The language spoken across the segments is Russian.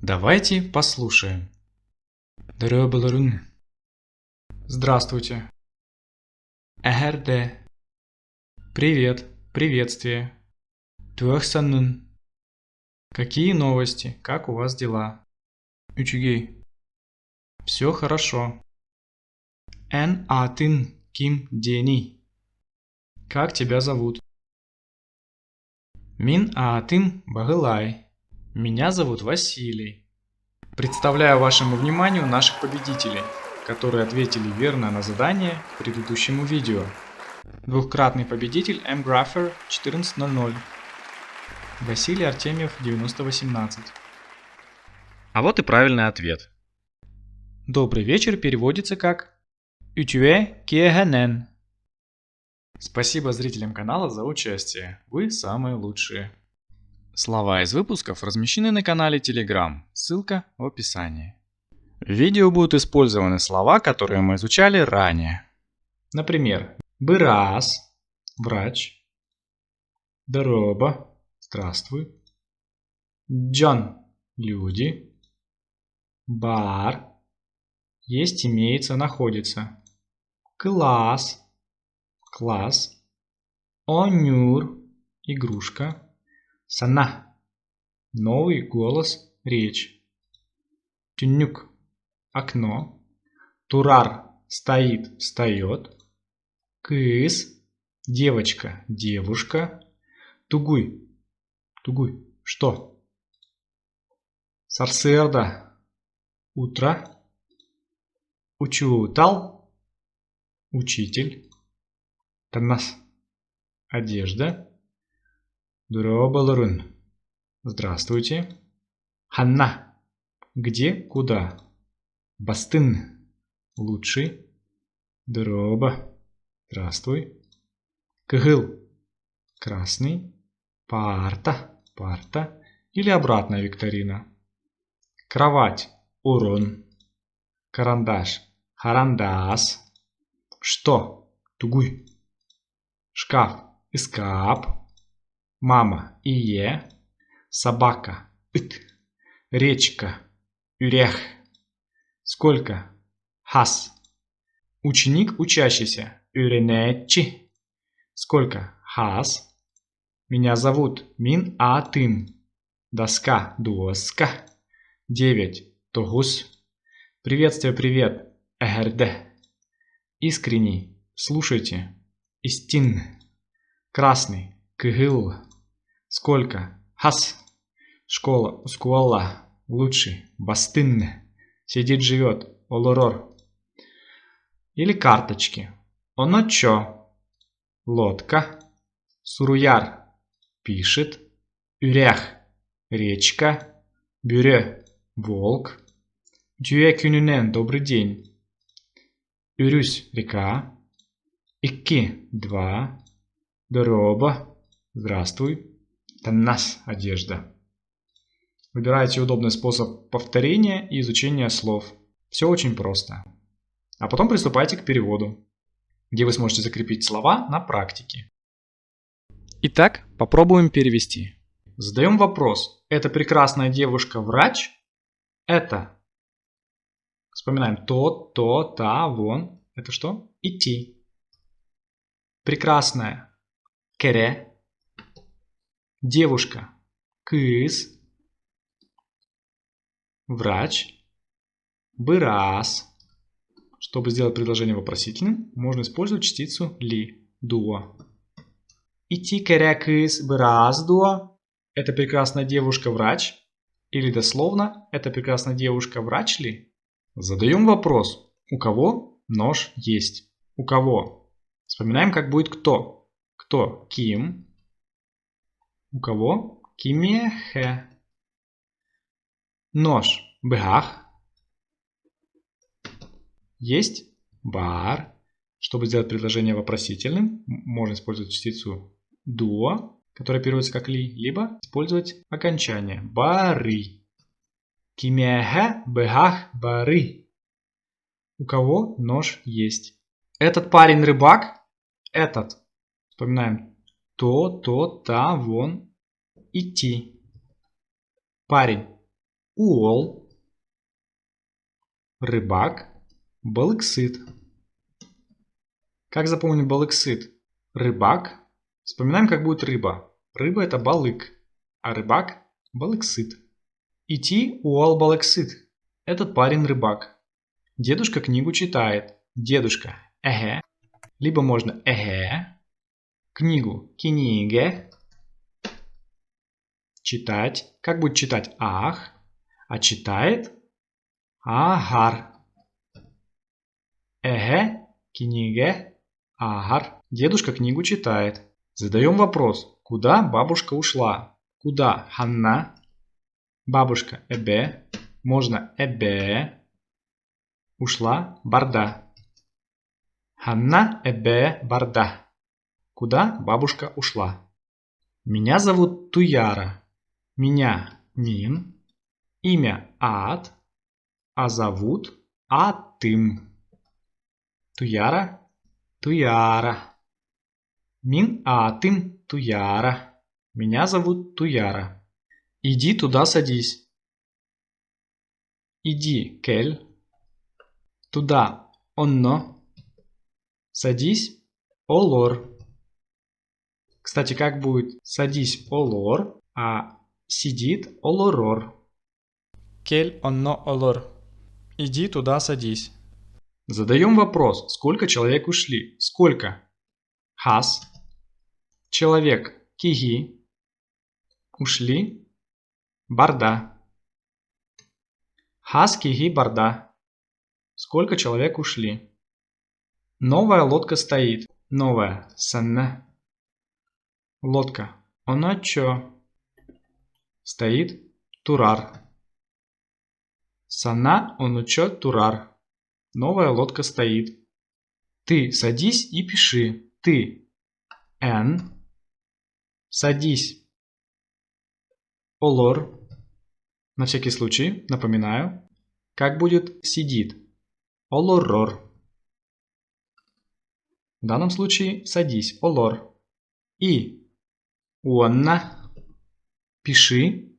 Давайте послушаем. Дөрөбөлөрүн. Здравствуйте. Эхерде. Привет, приветствие. Туөхсаннын. Какие новости? Как у вас дела? Үчүгей. Все хорошо. Эн атын ким дени. Как тебя зовут? Мин атын Багылай. Меня зовут Василий. Представляю вашему вниманию наших победителей, которые ответили верно на задание к предыдущему видео. Двухкратный победитель mgrapher 1400. Василий Артемьев 9018. А вот и правильный ответ. Добрый вечер переводится как «Үтюэ киэхэнэн». Спасибо зрителям канала за участие. Вы самые лучшие. Слова из выпусков размещены на канале Telegram. Ссылка в описании. В видео будут использованы слова, которые мы изучали ранее. Например, бырас – врач, дорога – здравствуй, джон – люди, бар – есть, имеется, находится, класс – класс, онюр – игрушка, сана – новый голос, речь, тюнюк – окно, турар – стоит, встает, кыс – девочка, девушка, тугуй – тугуй – что, сарсырда – утро, учутал – учитель, танас – одежда, дурабаларун – здравствуйте, ханна – где, куда, бастын – лучший, дроба – здравствуй, кыгыл – красный, парта – парта или обратная викторина, кровать – урон, карандаш – харандас, что – тугуй, шкаф – искап, мама – ие, собака – ит, речка – юрех, сколько – хас, ученик – учащийся – юренечи, сколько – хас, меня зовут Мин Атым, доска – доска, 9 – тогус, приветствие – привет – эхерде, искренний – слушайте, истин, красный – кыгыл, сколько – хас, школа – скуалла, лучший – бастын, сидит – живет – олорор, или карточки – оночо, лодка, суруяр – пишет, юрях – речка, бюре – волк, дюэ күнүнен – добрый день, юрюсь – река, икки – 2, дороба – здравствуй, таннас – одежда. Выбирайте удобный способ повторения и изучения слов. Все очень просто. А потом приступайте к переводу, где вы сможете закрепить слова на практике. Итак, попробуем перевести. Задаем вопрос. Эта прекрасная девушка врач? Это. Вспоминаем тот, то, та, вон. Это что? Идти. Прекрасная. Кере. Девушка. Кыз. Врач. Бырас. Чтобы сделать предложение вопросительным, можно использовать частицу ли, дуо. Идти кере кыз бырас дуо. Это прекрасная девушка врач. Или дословно, это прекрасная девушка врач ли? Задаем вопрос. У кого нож есть? У кого? Вспоминаем, как будет кто. Кто? Ким. У кого? Кимехе. Нож. Бхах. Есть? Бар. Чтобы сделать предложение вопросительным, можно использовать частицу дуо, которая переводится как ли, либо использовать окончание. Бары. Кимехе бхах бары. У кого нож есть? Этот парень рыбак? Этот. Вспоминаем. То, та, вон. Идти. Парень. уол, рыбак, балыксыт. Как запомнить балыксыт? Рыбак. Вспоминаем, как будет рыба. Рыба это балык, а рыбак балыксыт. Ити уол балыксыт. Этот парень рыбак. Дедушка книгу читает. Дедушка эге. Либо можно эге. Книгу киниге. Читать. Как будет читать? Ах. А читает? Агар. Эге. Киниге. Агар. Дедушка книгу читает. Задаем вопрос. Куда бабушка ушла? Куда Ханна? Бабушка эбе. Можно эбе. Ушла барда. Ханна эбе барда. Куда бабушка ушла? Меня зовут Туяра. Меня Мин. Имя Ат. А зовут Атым. Туяра. Туяра. Мин Атым Туяра. Меня зовут Туяра. Иди туда садись. Иди, Кель. Туда, онно. Садись, олор. Кстати, как будет садись, олор, а сидит, олорор. Кель, онно, олор. Иди туда садись. Задаем вопрос, сколько человек ушли? Сколько? Хас. Человек, киги. Ушли. Барда. Хас, киги, барда. Сколько человек ушли? Новая лодка стоит. Новая. Санна. Лодка. Она чё? Стоит. Турар. Сана онучо турар. Новая лодка стоит. Ты садись и пиши. Ты. Н. Садись. Олор. На всякий случай напоминаю. Как будет сидит? Олорор. В данном случае садись. Олор. И. Уанна. Пиши.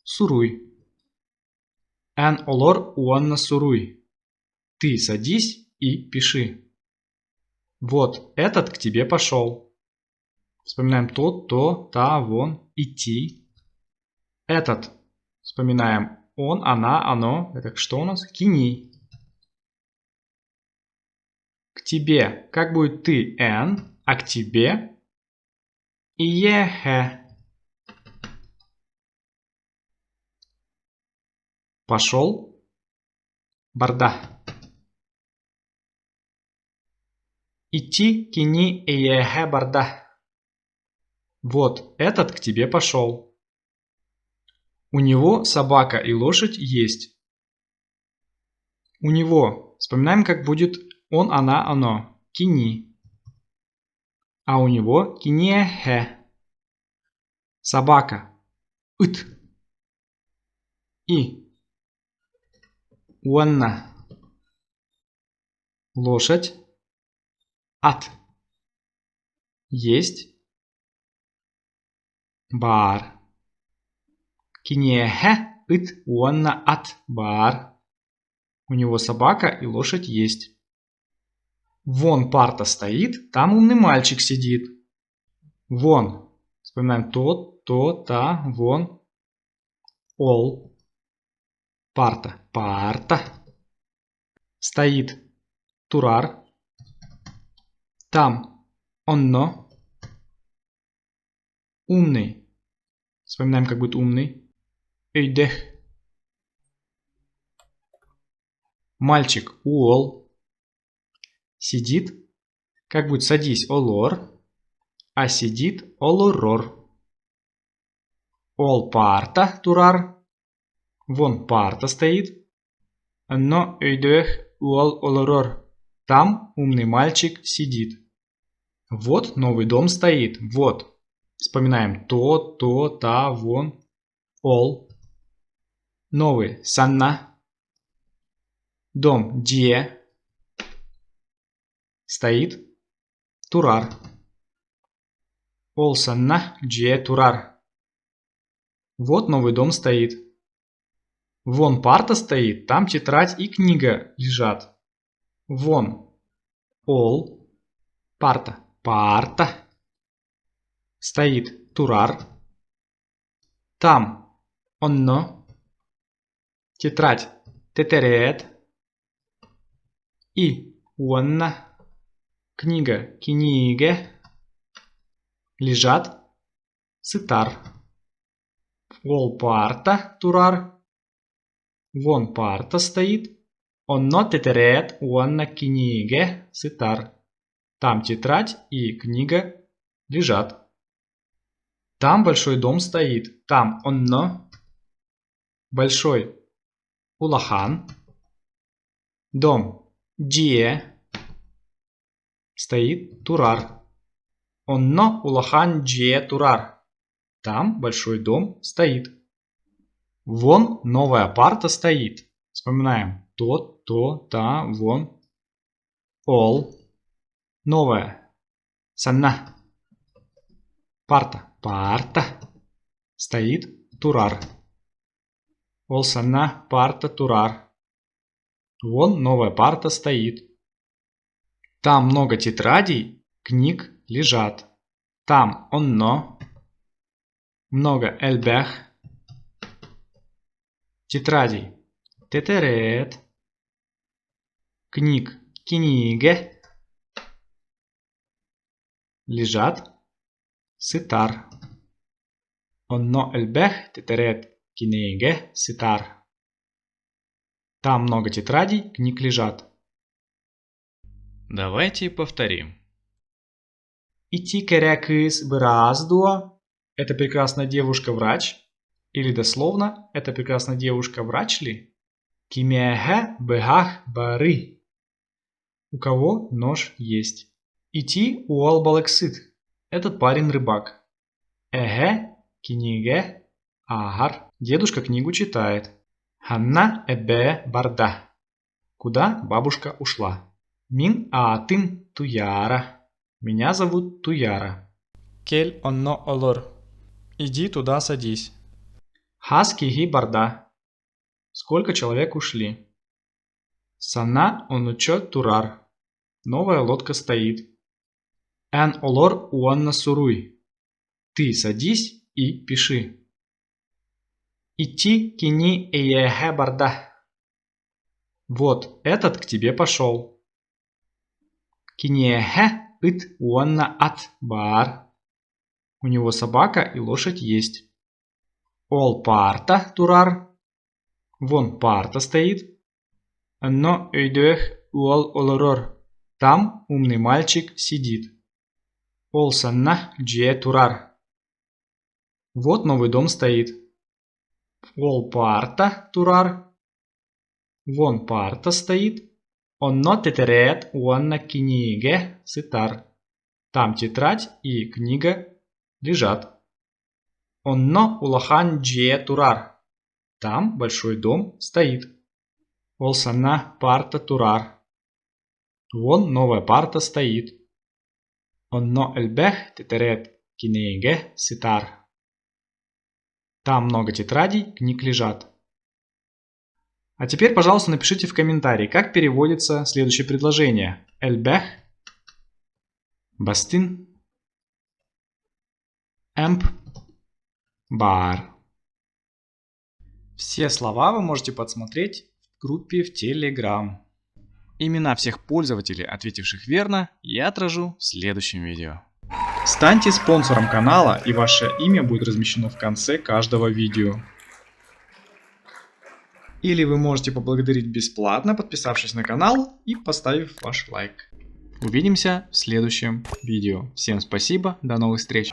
Суруй. Эн олор уанна суруй. Ты садись и пиши. Вот этот к тебе пошел. Вспоминаем тот, то, та, вон, идти. Этот. Вспоминаем он, она, оно. Это что у нас? Кини. К тебе. Как будет ты, эн, а к тебе? Иехе. Пошел. Барда. Идти, кини, иехе, барда. Вот этот к тебе пошел. У него собака и лошадь есть. У него. Вспоминаем, как будет он, она, оно. Кини. А у него кинехе. Собака. Ит. И. Уанна. Лошадь. Ат. Есть. Бар. Кинехе. Ит. Уанна. Ат. Бар. У него собака и лошадь есть. Вон парта стоит, там умный мальчик сидит. Вон. Вспоминаем тот, то, та, вон. Ол. Парта. Парта. Стоит. Турар. Там. Онно. Умный. Вспоминаем, как будет умный. Эйдех. Мальчик. Уол. Сидит. Как будет садись, олор. А сидит, олорор. Ол парта, турар. Вон парта стоит. Но эйдех уол олорор. Там умный мальчик сидит. Вот новый дом стоит. Вот. Вспоминаем то, та, вон. Ол. Новый. Санна. Дом. Дие. Стоит. Турар. Ол санна. Дие турар. Вот новый дом стоит. Вон парта стоит, там тетрадь и книга лежат. Вон. Ол. Парта. Парта. Стоит турар. Там. Онно. Тетрадь. Тетерет. И. Уонна. Книга. Киниге. Лежат. Сытар. Ол парта. Турар. Вон парта стоит. Онно тетерет. Уонна киниге. Сытар. Там тетрадь и книга лежат. Там большой дом стоит. Там онно. Большой. Улахан. Дом. Джие. Стоит турар. Онно улахан джие турар. Там большой дом стоит. Вон новая парта стоит. Вспоминаем. Тот, то, та, вон. Ол. Новая. Санна. Парта. Парта. Стоит турар. Ол санна. Парта турар. Вон новая парта стоит. Там много тетрадей, книг лежат. Там онно. Много эльбех. Тетрадей. Тетерет. Книг. Киниге. Лежат. Сытар. Онно эльбех. Тетерет. Киниге. Сытар. Там много тетрадей, книг лежат. Давайте повторим. Ити керекыс браздуа. Это прекрасная девушка-врач. Или дословно, это прекрасная девушка-врач ли? Кимеге бегах бары. У кого нож есть. Ити уал балексит. Этот парень рыбак. Эге киниге агар. Дедушка книгу читает. Ханна эбе барда. Куда бабушка ушла? Мин аатын туяра. Меня зовут Туяра. Кель онно олор. Иди туда садись. Хас киги барда. Сколько человек ушли? Сана онучо турар. Новая лодка стоит. Эн олор уанна суруй. Ты садись и пиши. Ити кини эеге барда. Вот этот к тебе пошел. Кинеге ит уанна ат бар. У него собака и лошадь есть. Ол парта турар. Вон парта стоит. Но өйдөх уол олорор. Там умный мальчик сидит. Ол санна дже турар. Вот новый дом стоит. Ол парта турар. Вон парта стоит. Онно тетерет уанна киниге сытар. Там тетрадь и книга лежат. Онно улахан дже турар. Там большой дом стоит. Ол санна парта турар. Вон новая парта стоит. Онно эльбех тетерет киниге сытар. Там много тетрадей, книг лежат. А теперь, пожалуйста, напишите в комментарии, как переводится следующее предложение. Эльбех, бастин, эмп, бар. Все слова вы можете подсмотреть в группе в Telegram. Имена всех пользователей, ответивших верно, я отражу в следующем видео. Станьте спонсором канала, и ваше имя будет размещено в конце каждого видео. Или вы можете поблагодарить бесплатно, подписавшись на канал и поставив ваш лайк. Увидимся в следующем видео. Всем спасибо, до новых встреч!